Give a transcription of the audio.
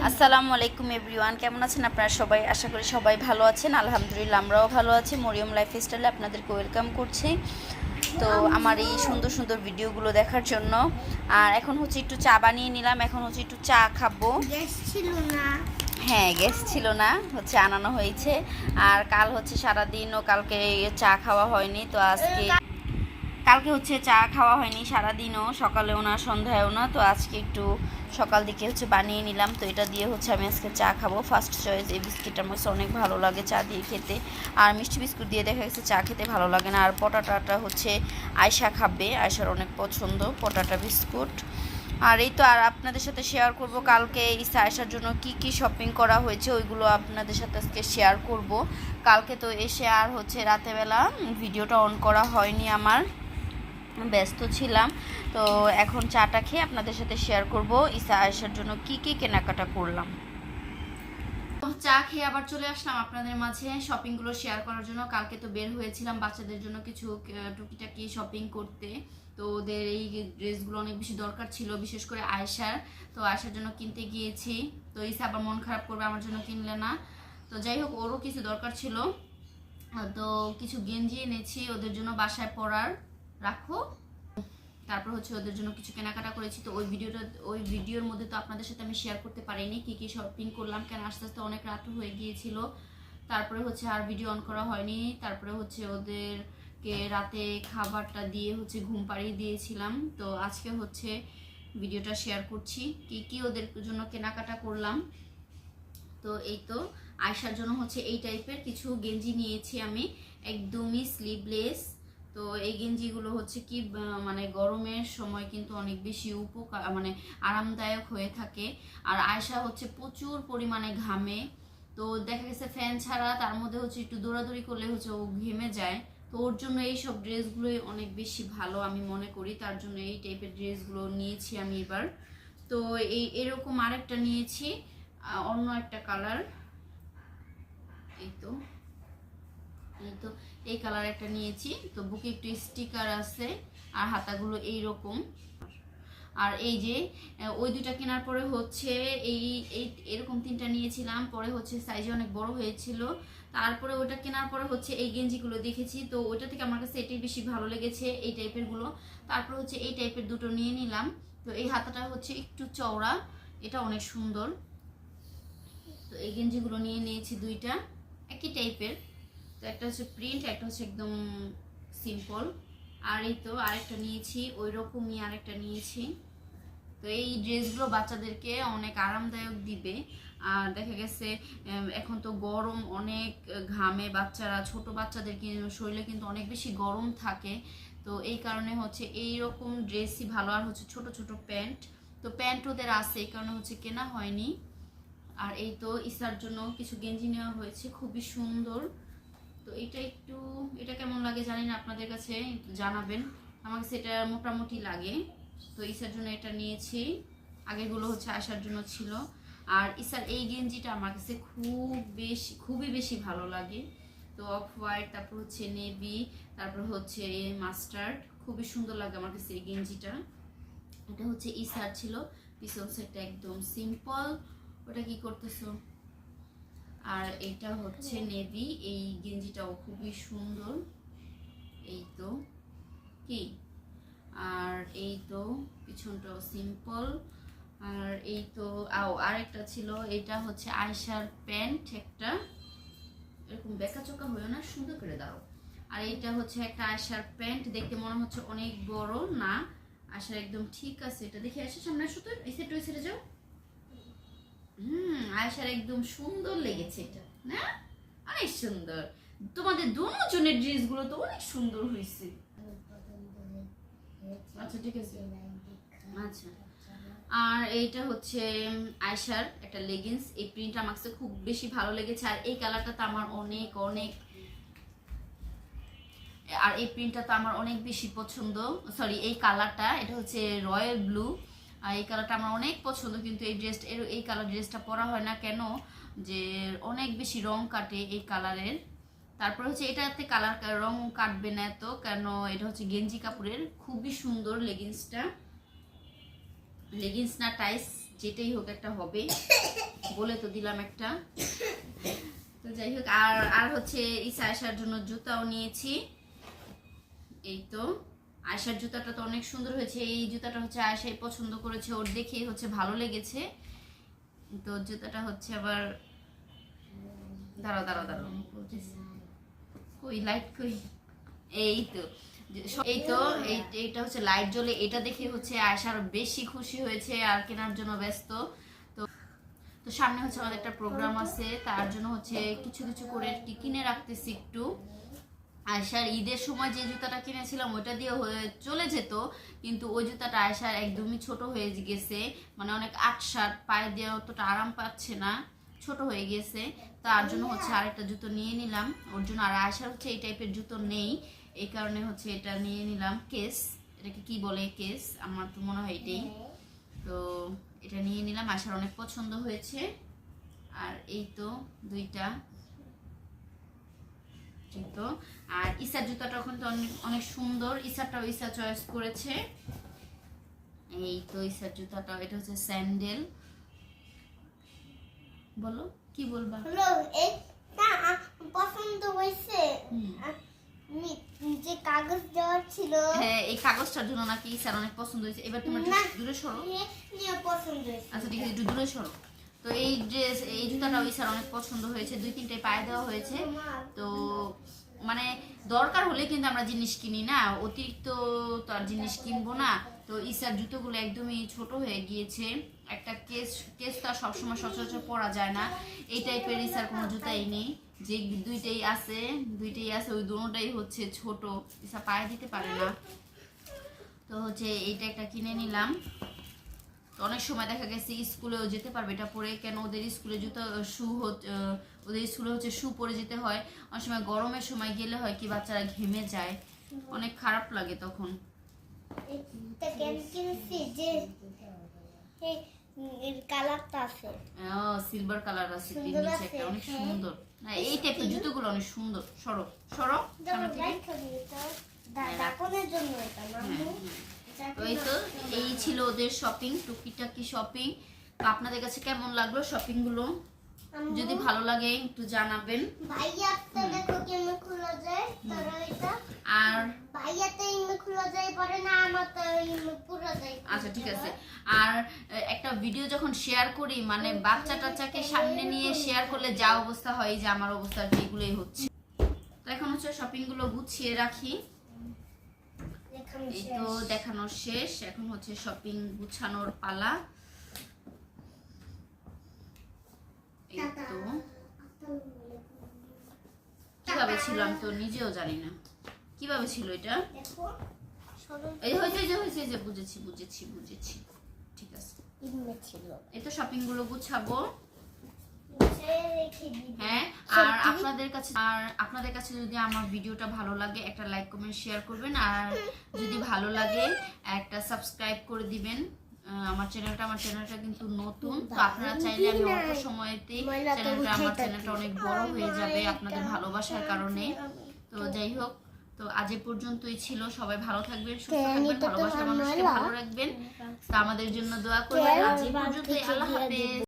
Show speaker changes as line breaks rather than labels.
আসসালামু আলাইকুম এভরিওয়ান, কেমন আছেন আপনারা সবাই? আশা করি সবাই ভালো আছেন। আলহামদুলিল্লাহ আমরাও ভালো আছি। মরিয়ম লাইফস্টাইলে আপনাদেরকে ওয়েলকাম করছি তো আমার এই সুন্দর সুন্দর ভিডিওগুলো দেখার জন্য। আর এখন হচ্ছে একটু চা বানিয়ে নিলাম, এখন হচ্ছে একটু চা খাবো।
গ্যাস ছিল না।
হ্যাঁ, গ্যাস ছিল না, হচ্ছে আনানো হয়েছে। আর কাল হচ্ছে সারাদিনও কালকে চা খাওয়া হয়নি, তো কালকে হচ্ছে চা খাওয়া হয়নি সারাদিনও, সকালেও না সন্ধ্যায়ও না। তো আজকে একটু সকাল দিকে হচ্ছে বানিয়ে নিলাম, তো এটা দিয়ে হচ্ছে আমি আজকে চা খাবো। ফার্স্ট চয়েস এই বিস্কিটটা আমার কাছে অনেক ভালো লাগে চা দিয়ে খেতে। আর মিষ্টি বিস্কুট দিয়ে দেখা গেছে চা খেতে ভালো লাগে না। আর পটাটাটা হচ্ছে আয়শা খাবে, আয়শার অনেক পছন্দ পটাটা বিস্কুট। আর এই তো, আর আপনাদের সাথে শেয়ার করব কালকে ইসা আয়শার জন্য কি কি শপিং করা হয়েছে, ওইগুলো আপনাদের সাথে আজকে শেয়ার করব। কালকে তো এসে আর হচ্ছে রাতেবেলা ভিডিওটা অন করা হয়নি, আমার ব্যস্ত ছিলাম। তো এখন চাটা খেয়ে আপনাদের সাথে শেয়ার করব ইসা আয়েশার জন্য কি কি কেনাকাটা করলাম। চা খেয়ে আবার চলে আসলাম আপনাদের মাঝে শপিংগুলো শেয়ার করার জন্য। কালকে তো বের হয়েছিলাম বাচ্চাদের জন্য কিছু টুকিটাকি শপিং করতে। তো ওদের এই ড্রেসগুলো অনেক বেশি দরকার ছিল, বিশেষ করে আয়েশার। তো আয়েশার জন্য কিনতে গিয়েছি। তো ইসা আবার মন খারাপ করবে আমার জন্য কিনলে না। তো যাই হোক, ওরও কিছু দরকার ছিল, তো কিছু গেঞ্জি এনেছি ওদের জন্য বাসায় পরার, রাখো। তারপর হচ্ছে ওদের জন্য কিছু কেনাকাটা করেছি। তো ওই ভিডিওর মধ্যে তো আপনাদের সাথে আমি শেয়ার করতে পারিনি কি কি শপিং করলাম, কেন আস্তে আস্তে অনেক রাত হয়ে গিয়েছিল। তারপরে হচ্ছে আর ভিডিও অন করা হয়নি। তারপরে হচ্ছে ওদেরকে রাতে খাবারটা দিয়ে হচ্ছে ঘুম পাড়িয়ে দিয়েছিলাম। তো আজকে হচ্ছে ভিডিওটা শেয়ার করছি কি কি ওদের জন্য কেনাকাটা করলাম। তো এই তো আয়শার জন্য হচ্ছে এই টাইপের কিছু গেঞ্জি নিয়েছি আমি, একদমই স্লিভলেস। তো এই গেঞ্জিগুলো হচ্ছে কি মানে গরমের সময় কিন্তু অনেক বেশি উপকার, মানে আরামদায়ক হয়ে থাকে। আর আয়শা হচ্ছে প্রচুর পরিমাণে ঘামে। তো দেখা গেছে ফ্যান ছাড়া তার মধ্যে হচ্ছে একটু দৌড়াদৌড়ি করলে হচ্ছে ও ঘেমে যায়। তো ওর জন্য এই সব ড্রেসগুলোই অনেক বেশি ভালো আমি মনে করি, তার জন্য এই টাইপের ড্রেসগুলো নিয়েছি আমি এবার। তো এরকম আরেকটা নিয়েছি, অন্য একটা কালার। এই তো এই কালার একটা নিয়েছি। তো বুকে একটু স্টিকার আছে আর হাতাগুলো এইরকম। আর এই যে ওই দুইটা কেনার পরে হচ্ছে এই এই এরকম তিনটা নিয়েছিলাম, পরে হচ্ছে সাইজে অনেক বড় হয়েছিল। তারপরে ওইটা কেনার পরে হচ্ছে এই গেঞ্জিগুলো দেখেছি, তো ওইটা থেকে আমার কাছে এটাই বেশি ভালো লেগেছে, এই টাইপের গুলো। তারপর হচ্ছে এই টাইপের দুটো নিয়ে নিলাম। তো এই হাতাটা হচ্ছে একটু চওড়া, এটা অনেক সুন্দর। তো এই গেঞ্জিগুলো নিয়ে নিয়েছি দুইটা, একই টাইপের। তো একটা হচ্ছে প্রিন্ট, একটা হচ্ছে একদম সিম্পল। আর এই তো আরেকটা নিয়েছি, ওই রকমই আরেকটা নিয়েছি। তো এই ড্রেসগুলো বাচ্চাদেরকে অনেক আরামদায়ক দিবে। আর দেখা গেছে এখন তো গরম অনেক, ঘামে বাচ্চারা, ছোট বাচ্চাদের শরীরে কিন্তু অনেক বেশি গরম থাকে। তো এই কারণে হচ্ছে এই রকম ড্রেসই ভালো। আর হচ্ছে ছোট ছোট প্যান্ট, তো প্যান্ট ওদের আছে, এই কারণে হচ্ছে কেনা হয়নি। আর এই তো ইসার জন্য কিছু গেঞ্জি নেওয়া হয়েছে, খুবই সুন্দর। তো এটা কেমন লাগে জানি না, আপনাদের কাছে জানাবেন। আমার কাছে এটা মোটামুটি লাগে। তো ইসার জন্য এটা নিয়েছি, আগেরগুলো হচ্ছে আসার জন্য ছিল। আর ইসার এই গেঞ্জিটা আমার কাছে খুবই বেশি ভালো লাগে। তো অফ হোয়াইট, তারপর হচ্ছে নেভি, তারপর হচ্ছে মাস্টার্ড, খুবই সুন্দর লাগে আমার কাছে এই গেঞ্জিটা। এটা হচ্ছে ইসার ছিল, পিছন সেটটা একদম সিম্পল। ওটা কি করতেছো? আর এটা হচ্ছে নেভি, এই গেঞ্জিটাও খুবই সুন্দর। এই তো কি, আর এই তো পিছনটাও সিম্পল। আর এই তো আরেকটা ছিল, এটা হচ্ছে আয়শার প্যান্ট একটা, এরকম বেঁকা চোকা হয়েও না, সুন্দর করে দাও। আর এইটা হচ্ছে একটা আয়শার প্যান্ট, দেখতে মনে হচ্ছে অনেক বড় না, আয়শার একদম ঠিক আছে। এটা দেখে আয়শার সামনে আসো তো, এই সেট ওই সেটে যাও। আয়শার একদম সুন্দর লেগেছে এটা না, অনেক সুন্দর। তোমাদের দুজনের ড্রেসগুলো তো অনেক সুন্দর হয়েছে। আচ্ছা ঠিক আছে, আচ্ছা। আর এইটা হচ্ছে আয়শার একটা লেগিংস, এই প্রিন্টটা আমার কাছে খুব বেশি ভালো লেগেছে। আর এই কালারটা তো আমার অনেক অনেক, আর এই প্রিন্টটা তো আমার অনেক বেশি পছন্দ। সরি, এই কালারটা, এটা হচ্ছে রয়্যাল ব্লু। আর এই কালারটা আমার অনেক পছন্দ, কিন্তু এই কালার ড্রেসটা পরা হয় না কেন, যে অনেক বেশি রং কাটে এই কালারের। তারপর হচ্ছে এটাতে রং কাটবে না তো কেন, এটা হচ্ছে গেঞ্জি কাপড়ের, খুবই সুন্দর লেগিংসটা। লেগিংস না টাইস যেটাই হোক একটা হবে, বলে তো দিলাম একটা। তো যাই হোক, আর হচ্ছে ইসা আয়েশার জন্য জুতাও নিয়েছি। এই তো আয়েশার জুতাটা তো অনেক সুন্দর হয়েছে। এই জুতাটা হচ্ছে আয়েশাই পছন্দ করেছে, ওর দেখেই হচ্ছে ভালো লেগেছে। তো জুতাটা হচ্ছে আবার দাঁড়াও দাঁড়াও দাঁড়াও, কই লাইট কই, এই তো এইটা হচ্ছে লাইট জ্বলে, এটা দেখে হচ্ছে আয়েশার বেশি খুশি হয়েছে আর কেনার জন্য ব্যস্ত। তো সামনে হচ্ছে আমাদের একটা প্রোগ্রাম আছে, তার জন্য হচ্ছে কিছু কিছু করে কিনে রাখতেছি একটু। আয়েশার ঈদের সময় যে জুতাটা কিনেছিলাম ওইটা দিয়ে চলে যেত, কিন্তু ওই জুতাটা আয়েশার একদমই ছোট হয়ে গেছে, মানে অনেক আটসাট, পায়ে দিয়ে অতটা আরাম পাচ্ছে না, ছোট হয়ে গেছে। তার জন্য হচ্ছে আরেকটা জুতো নিয়ে নিলাম ওর জন্য। আর আয়েশার হচ্ছে এই টাইপের জুতো নেই, এই কারণে হচ্ছে এটা নিয়ে নিলাম। কেস, এটাকে কি বলে, কেস আমার তো মনে হয় এটাই। তো এটা নিয়ে নিলাম, আয়েশার অনেক পছন্দ হয়েছে। আর এই তো দুইটা জুতো। আর ইসার জুতাটা কিন্তু অনেক সুন্দর, ইসাটাও ইসা চয়েস করেছে। এই তো ইসার জুতাটা, এটা হচ্ছে স্যান্ডেল। বলো কি বলবা?
হলো এটা পছন্দ হয়েছে, যে কাগজ দেওয়া ছিল,
হ্যাঁ এই কাগজটার জন্য নাকি ইসার অনেক পছন্দ হয়েছে। এবার তুমি দূরে সরো,
পছন্দ হয়েছে।
আচ্ছা ঠিক আছে, একটু দূরে সরো। তো এই ড্রেস, এই জুতাটাও ইসার অনেক পছন্দ হয়েছে, 2-3টে পায়ে দেওয়া হয়েছে। তো মানে দরকার হলে কিন্তু আমরা জিনিস কিনি না, অতিরিক্ত তো আর জিনিস কিনবো না। তো ইসার জুতোগুলো একদমই ছোট হয়ে গিয়েছে, একটা কেস তো আর সবসময় সচরাচর পরা যায় না। এই টাইপের ইসার কোনো জুতাই নেই, যে দুইটাই আছে ওই দুটোটাই হচ্ছে ছোট, ইসা পায়ে দিতে পারে না। তো হচ্ছে এইটা একটা কিনে নিলাম। তো অনেক সময় দেখা গেছে স্কুলেও যেতে পারবে এটা পরে, কেন ওদের স্কুলে জুতো ওদের স্কুলে হচ্ছে শু পরে যেতে হয়। অনেক সময় গরমের সময় গেলে হয় কি বাচ্চারা ঘেমে যায়, অনেক খারাপ লাগে তখন।
কালারটা আছে,
সিলভার কালার আছে, নিচে একটা অনেক সুন্দর। এই টাইপের জুতোগুলো অনেক সুন্দর। সরো সরো সামনে থেকে। ওই তো এই ছিল ওদের শপিং, টুকিটাকি শপিং। তো আপনাদের কাছে কেমন লাগলো শপিং গুলো? যদি ভালো লাগে একটু জানাবেন।
ভাইয়া তো দেখো কেমন খোলা যায়, তারা এটা
আর
ভাইয়া তো ইমে খোলা যায় পরে না, আমার তো ইমে পুরো যায়।
আচ্ছা ঠিক আছে। আর একটা ভিডিও যখন শেয়ার করি, মানে বাচ্চা টাচ্চাকে সামনে নিয়ে শেয়ার করলে যা অবস্থা হয়, যে আমার অবস্থা এগুলোই হচ্ছে। তো এখন হচ্ছে শপিং গুলো গুছিয়ে রাখি। এই তো দেখানোর শেষ, এখন হচ্ছে শপিং গুছানোর পালা। এই তো কিভাবে ছিল আমি তো নিজেও জানি না কিভাবে ছিল এটা। এই হয়েছে যে বুঝেছি বুঝেছি বুঝেছি, ঠিক আছে। এই তো শপিং গুলো গুছাবো। হ্যাঁ, আর আপনাদের কাছে যদি আমার ভিডিওটা ভালো লাগে একটা লাইক কমেন্ট শেয়ার করবেন, আর যদি ভালো লাগে একটা সাবস্ক্রাইব করে দিবেন আমার চ্যানেলটা কিন্তু নতুন। তো আপনারা চাইলে আমি অল্প সময়তেই আমার চ্যানেলটা অনেক বড় হয়ে যাবে আপনাদের ভালোবাসার কারণে। তো যাই হোক, তো আজ এ পর্যন্তই ছিল। সবাই ভালো থাকবেন, সুস্থ থাকবেন, ভালোবাসার মানুষকে ভালো রাখবেন। তো আমাদের জন্য দোয়া করবেন। আজ এ পর্যন্তই, আল্লাহ হাফেজ।